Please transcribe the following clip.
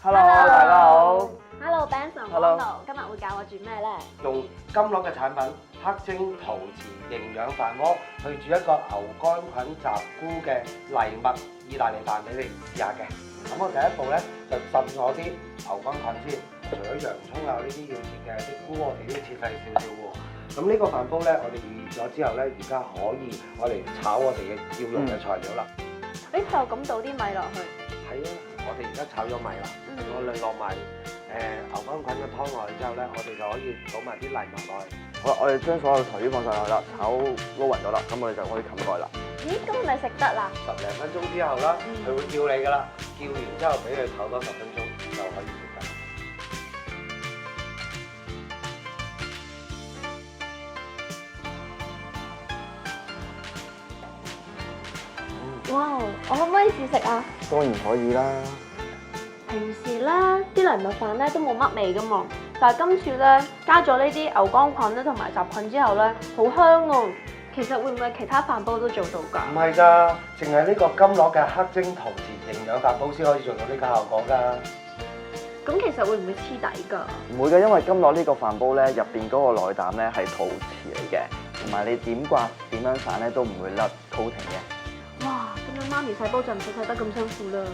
Hello，大家好。Hello Benson， Hello 今日會教我煮咩咧？用金樂嘅產品黑晶陶瓷營養飯鍋去煮一個牛肝菌雜菇嘅藜麥意大利飯俾你試下嘅。咁我第一步咧就浸咗啲牛肝菌先，除咗洋葱啊呢啲要切嘅啲菇，我哋都要切細少少喎。咁呢個飯煲咧，我哋預咗之後咧，而家可以我嚟炒我哋嘅要用嘅材料啦。就咁倒啲米落去。係啊，我哋而家炒咗米啦，我哋落埋牛肝菌嘅湯落去之後咧，我哋就可以倒埋啲藜麥落去。好啦，我哋將所有材料放晒落去啦，炒撈勻咗啦，咁我哋就可以冚蓋啦。咦，咁係咪食得啦？ 10零分鐘之後啦，佢會叫你噶啦，叫完之後俾佢炒多10分鐘就可以食㗎。哇！我可唔可以試食啊？當然可以啦。平時咧啲藜麥飯咧都冇乜味噶嘛，但係今次咧加咗呢啲牛肝菌咧同埋雜菌之後咧，好香喎。其實會唔會其他飯煲都做到㗎？唔係㗎，淨係呢個金樂嘅黑晶陶瓷營養飯煲先可以做到呢個效果㗎。咁其實會唔會黐底㗎？唔會嘅，因為金樂呢個飯煲咧入邊嗰個內膽咧係陶瓷嚟嘅，同埋你點刮點樣散咧都唔會甩 coating 嘅。哇！咁樣媽咪洗煲就唔使洗得咁辛苦啦。